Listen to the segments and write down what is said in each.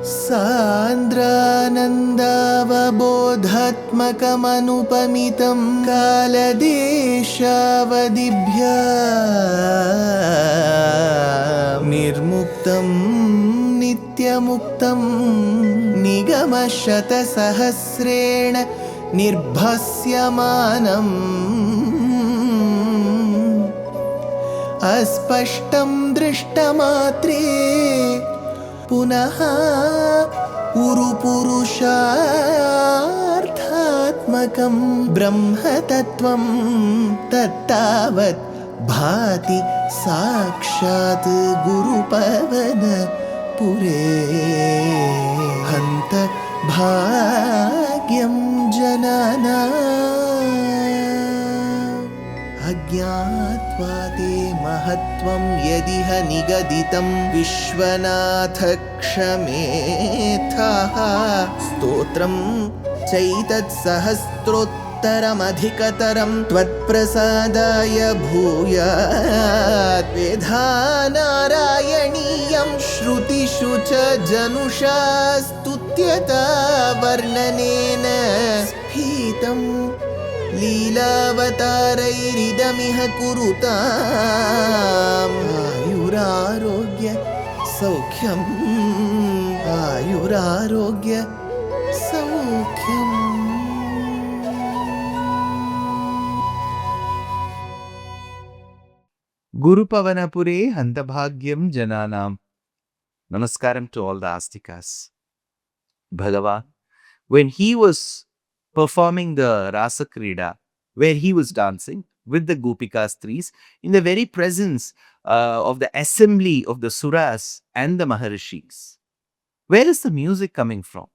सान्द्रानन्दावबोधात्मकमनुपमितं कालदेशावदिभ्या निर्मुक्तं नित्यमुक्तं निगमशतसहस्रेण निर्भास्यमानम् अस्पष्टं दृष्टमात्रे पुनः उरुपुरुषार्थात्मकं ब्रह्मतत्त्वं तत्तावत् भाति साक्षात् गुरुपवनपुरे हन्त भाग्यं जनानाम् अज्ञात्वा ते महत्त्वं यदिह निगदितं विश्वनाथ क्षमेथः स्तोत्रं चैतत्सहस्रोत्तरमधिकतरं त्वत्प्रसादाय भूयात् वेधा नारायणीयं श्रुतिषु च जनुषा स्तुत्यता वर्णनेन स्फीतं लीलावतारैरिदमिह कुरुताम् आयुरारोग्य सौख्यम् आयुरारोग्य सौख्यम्. Guru Pavanapure Handabhagyam Jananam. Namaskaram to all the Astikas. Bhagavan, when he was performing the Rasa Krida, where he was dancing with the Gopika Stris, in the very presence of the assembly of the Suras and the Maharishis, where is the music coming from?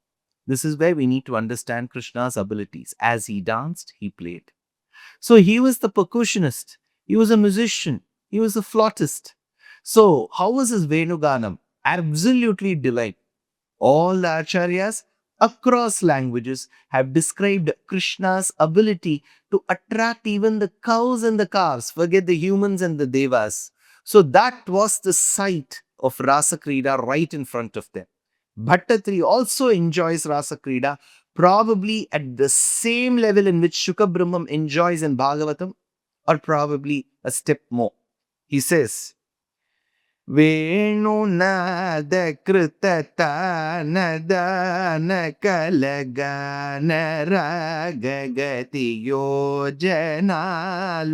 This is where we need to understand Krishna's abilities. As he danced, he played. So he was the percussionist, he was a musician, he was a flautist. So how was his Venuganam? Absolutely delight. All the acharyas across languages have described Krishna's ability to attract even the cows and the calves, forget the humans and the devas. So that was the sight of Rasa Krida right in front of them. Bhaṭṭatiri also enjoys Rasa Krida, probably at the same level in which Shuka Brahmam enjoys in Bhagavatam, or probably a step more. He says, Venunada krutata nadana kalagana ragagati yojana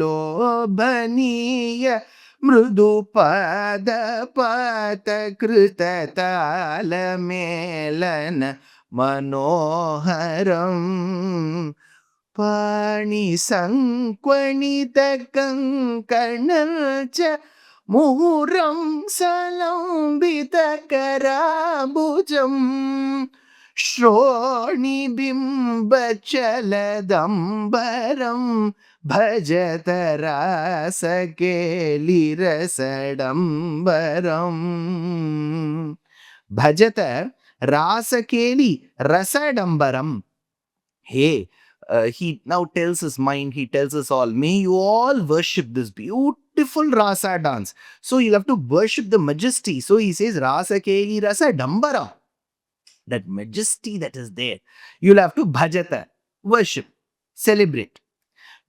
lobhaniya mrudupada pata krutata melana manoharam pani sankvanita kankanalcha Muhuram salambita karabujam Shroni bimba chaladambaram Bhajata rasa keli rasadambaram Bhajata rasa keli rasadambaram. Hey, he now tells his mind, he tells us all, may you all worship this beautiful rasa dance. So you'll have to worship the majesty. So he says, Rasa Keli Rasa Dambara. That majesty that is there. You'll have to bhajata, worship, celebrate.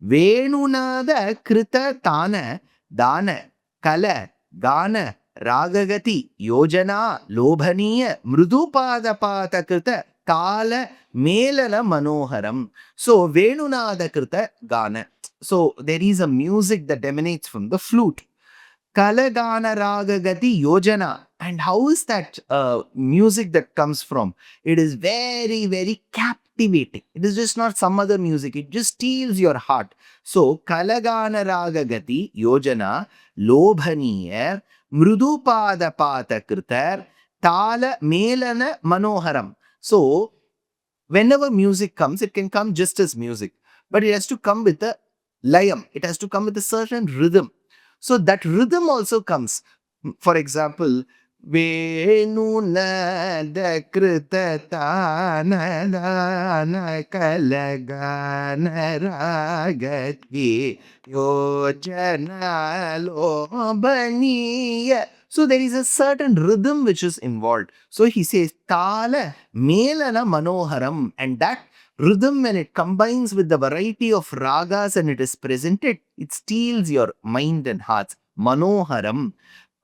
Venunada Krita Tana Dana Kala Gana Ragagati Yojana Lobhaniya Mrudupada Pata Krita Kala Melana Manoharam. So Venunada Krita Gana. So there is a music that emanates from the flute. Kalagana Ragagati Yojana. And how is that music that comes from? It is very, very captivating. It is just not some other music. It just steals your heart. So Kalagana Ragagati Yojana Lobhaniya Mrudupada Pata Kritar Tala Melana Manoharam. So whenever music comes, it can come just as music. But it has to come with a layam. It has to come with a certain rhythm. So that rhythm also comes. For example, Venunada Krita Tana Dana Kalagana Ragati Yojana Lobhaniya. So there is a certain rhythm which is involved. So he says, Tala Melana Manoharam, and that rhythm, when it combines with the variety of ragas and it is presented, it steals your mind and hearts. Manoharam.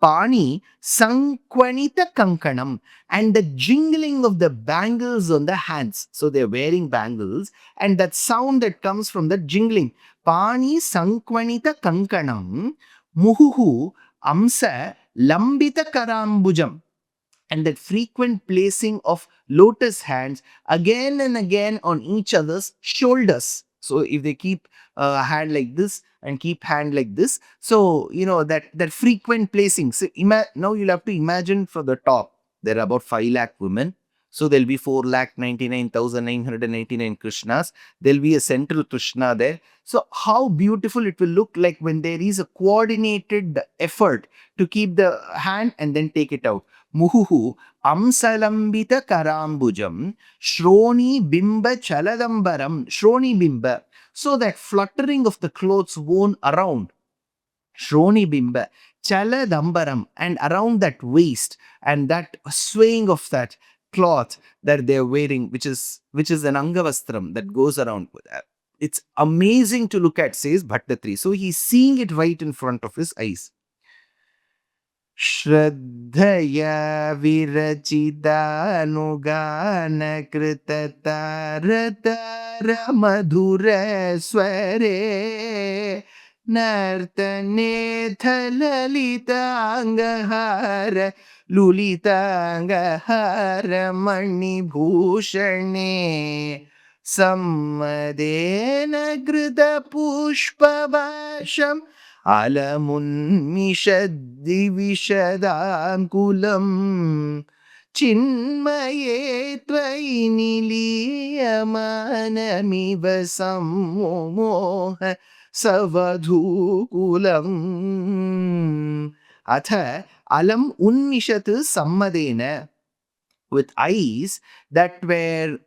Pani Sankwanita Kankanam, and the jingling of the bangles on the hands. So they're wearing bangles, and that sound that comes from the jingling. Pani Sankwanita Kankanam, Muhuhu Amsa Lambita Karambujam, and that frequent placing of lotus hands again and again on each other's shoulders. So if they keep a hand like this and keep hand like this, so that frequent placing. So now you'll have to imagine from the top there are about 5 lakh women. So there'll be 4,99,999 Krishnas. There'll be a central Krishna there. So how beautiful it will look like when there is a coordinated effort to keep the hand and then take it out. Muhuhu Amsalambita Karambujam Shroni Bimba Chaladambaram. Shroni Bimba. So that fluttering of the clothes worn around. Shroni Bimba Chaladambaram, and around that waist and that swaying of that cloth that they're wearing, which is an Angavastram that goes around with that. It's amazing to look at, says Bhaṭṭatiri. So he's seeing it right in front of his eyes. Shraddhaya virachidānugāna kritatara madhura sware nartane thalalita lulita mani bhushane sammadena grita pushpavasham Alamunmishaddivishadankulam Chinmaye Tvai Niliyamanamiva Sammoha Savadhukulam. Atha Alam Unmishat Sammadena, with eyes that were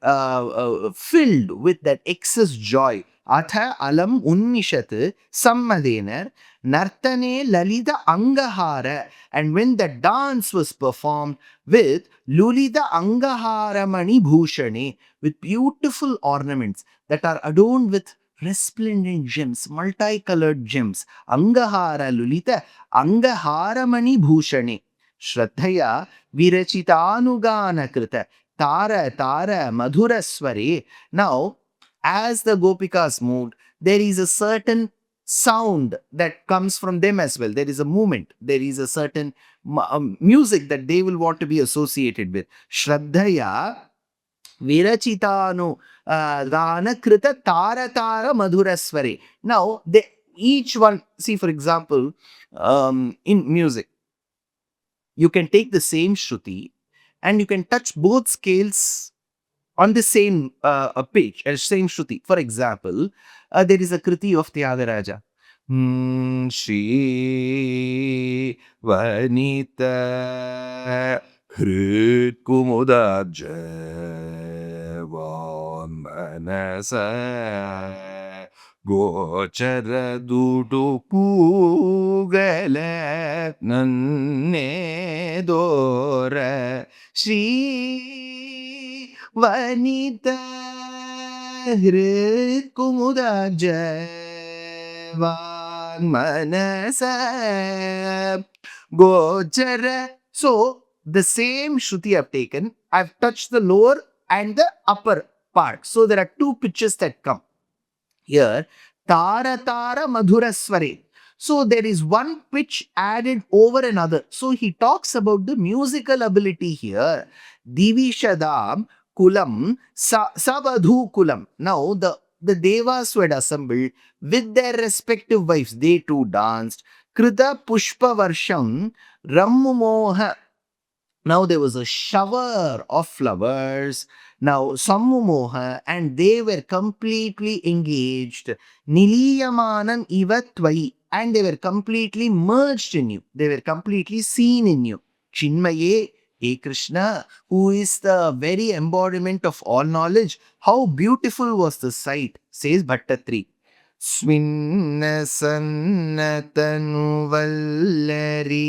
filled with that excess joy. Atha alam unmishat sammadena nartane lalita angahara, and when the dance was performed with lulita angahara mani bhushane, with beautiful ornaments that are adorned with resplendent gems, multicolored gems. Angahara lulita angahara mani bhushane. Shraddhaya virachitānugāna krita tara tara madhura sware. Now, as the gopikas moved, there is a certain sound that comes from them as well. There is a movement. There is a certain music that they will want to be associated with. Shraddhaya virachitanu gana krita tara tara madhura sware. Now, each one, see for example, in music, you can take the same Shruti and you can touch both scales on the same pitch, same Shruti. For example, there is a Kriti of Tyagaraja. Shri Vanita Hrit Kumudabja Manasa Gochara Dudu Pugala Nanne Dora Shri Vanita Hrit Kumudabja Manasa Gochara. So the same Shruti I've taken, I've touched the lower and the upper part. So there are two pitches that come. Here, Tara Tara Madhura Sware. So there is one pitch added over another. So he talks about the musical ability here. Divishadam Kulam Savadhu Kulam. Now the Devas who had assembled with their respective wives, they too danced. Krita Pushpa Varsham Rammumoha. Now there was a shower of flowers. Now Sammumoha, and they were completely engaged. Niliyamanam ivatvai, and they were completely merged in you. They were completely seen in you. Chinmaye, E Krishna, who is the very embodiment of all knowledge. How beautiful was the sight, says Bhaṭṭatiri. ಸ್ವಿನ್ನ ಸನ್ನತನು ವಲ್ಲರಿ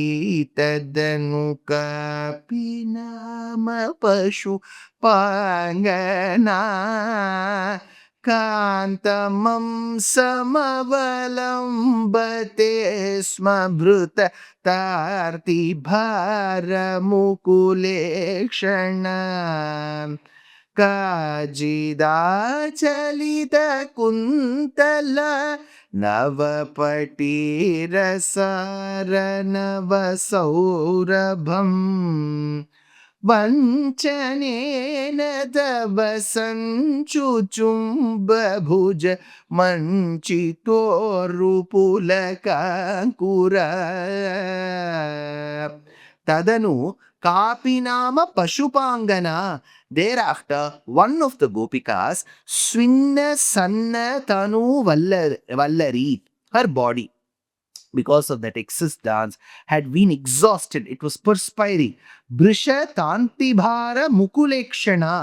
ತದನು ಕಾಪಿನಾಮ ಪಶು ಪಾಂಗನ ಕಾಂತಮಂ ಸಮವಲಂಬತೆ ಸ್ಮ ಭೃತ ತಾರ್ತಿ ಭಾರ ಮುಕುಲೇಕ್ಷಣ ಕಾಜಿದಾಚಲಿತ ಕುಂತಲ ನವಪಟೀರಸಾರ ನವ ಸೌರಭಂ ವಂಚನೇನ ತವ ಸಂಚುಚುಂಬ ಭುಜ ಮಂಚಿತೋರುಪುಲಕಾಂಕುರ ತದನು copy ನಾಮ ಪಶುಪಾಂಗನ. Thereafter, one of the gopikas, Svinna Sanna Tanu Vallari, her body, because of that excess dance, had been exhausted. It was perspiring. Brisha Tantibhara Mukulekshana.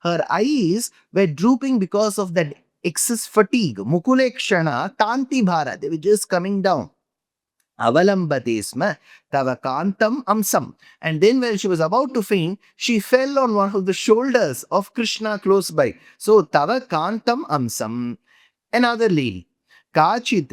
Her eyes were drooping because of that excess fatigue. Mukulekshana Tantibhara. They were just coming down. Avalambatesma tava kantam amsam. And then when she was about to faint, she fell on one of the shoulders of Krishna close by. So tava kantam amsam. Another lady. Kachit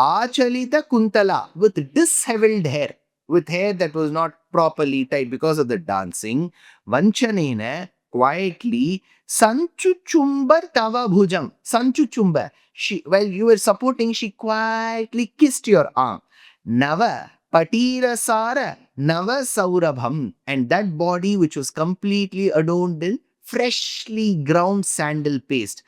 achalita kuntala, with disheveled hair, with hair that was not properly tied because of the dancing. Vanchanena, quietly, sanchuchumbar tava bhujam. Sanchuchumbar. While you were supporting, she quietly kissed your arm. Nava patirasara nava saurabham. And that body which was completely adorned in freshly ground sandal paste.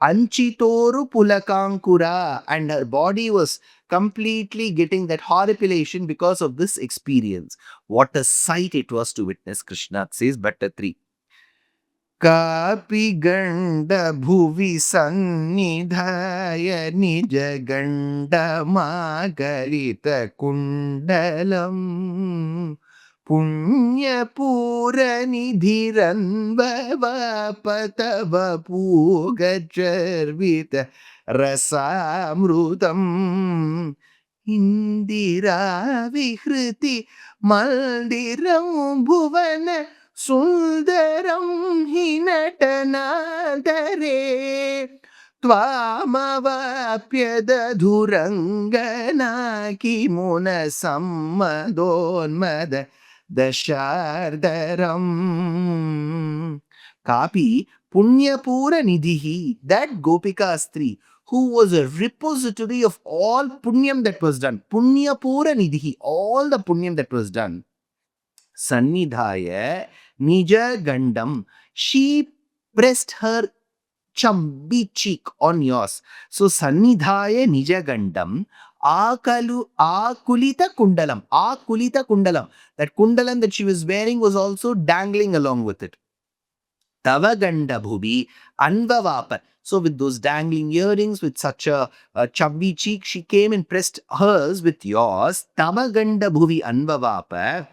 Anchitoru pulakankura. And her body was completely getting that horripilation because of this experience. What a sight it was to witness, Krishna says Bhaṭṭatiri. कापि गण्ड भुवि सन्निधाय निज गण्डमाकरित कुण्डलम् पुण्यपूरनिधिरन्ववापतव पूगचर्वित रसामृतम् इन्दिरा विहृति मल्दिरं भुवन सुन्दरं हि नटनादरे त्वामवाप्य दधुरङ्गना किमुन सम्मदोन्मद दशार्दरम्. Kapi Punyapura Nidhihi, that Gopika Stri, who was a repository of all punyam that was done. Punyapura Nidhihi, all the punyam that was done. Sannidhaya Nija Gandam, she pressed her chubby cheek on yours. So Sannidhaya Nija Gandam, Akulita Kundalam. Akulita Kundalam. That kundalam that she was wearing was also dangling along with it. Tavaganda Bhubi Anvavapa. So with those dangling earrings, with such a chubby cheek, she came and pressed hers with yours. Tavaganda Bhuvi Anvavapa.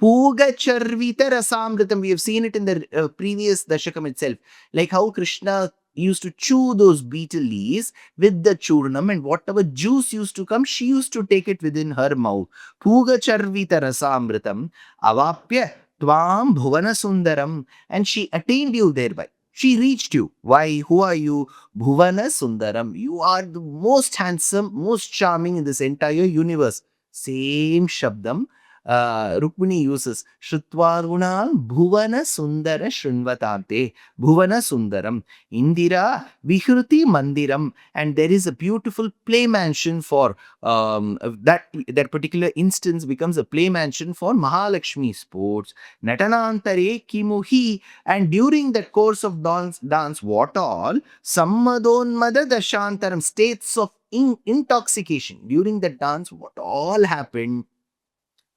Puga Charvita Rasamritam. We have seen it in the previous Dashakam itself. Like how Krishna used to chew those betel leaves with the churnam, and whatever juice used to come, she used to take it within her mouth. Puga Charvita Rasamritam Avapya Tvam Bhuvana Sundaram. And she attained you thereby. She reached you. Why? Who are you? Bhuvana Sundaram. You are the most handsome, most charming in this entire universe. Same Shabdam Rukmini uses. Shrutvarunal Bhuvana Sundara Shrinvatante. Bhuvana Sundaram. Indira Vihruti Mandiram. And there is a beautiful play mansion for that particular instance becomes a play mansion for Mahalakshmi sports. Natanantare Kimuhi. And during that course of dance, what all? Sammadonmada Dashantaram, states of intoxication. During that dance, what all happened?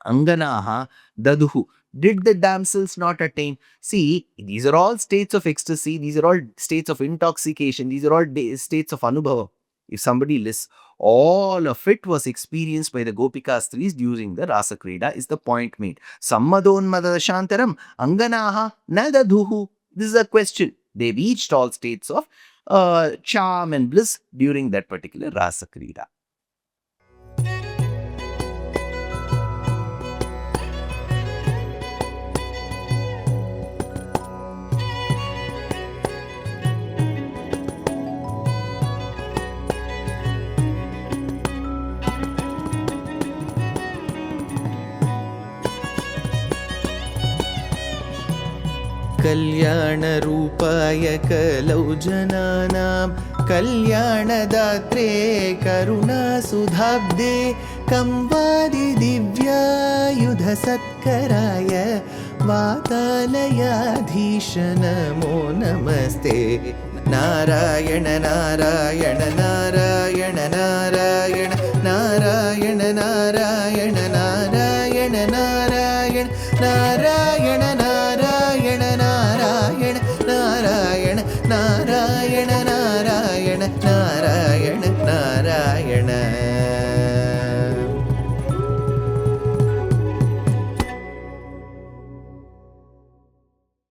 Anganaha Daduhu. Did the damsels not attain? See, these are all states of ecstasy. These are all states of intoxication. These are all states of anubhava. If somebody lists, all of it was experienced by the Gopika Stris during the Rasa Krida, is the point made. Sammadonmada Shantaram Anganaha Nadaduhu. This is a question. They reached all states of charm and bliss during that particular Rasa Krida. कल्याणरूपाय कलौ जनानां कल्याणदात्रे करुणासुधाब्दे कंवादिदिव्यायुधसत्कराय वातालयाधीश नमो नमस्ते नारायण नारायण नारायण नारायण नारायण नारायण नारायण नारायण नारायण नारायण नारायण नारायण नारायण नारायण नारायण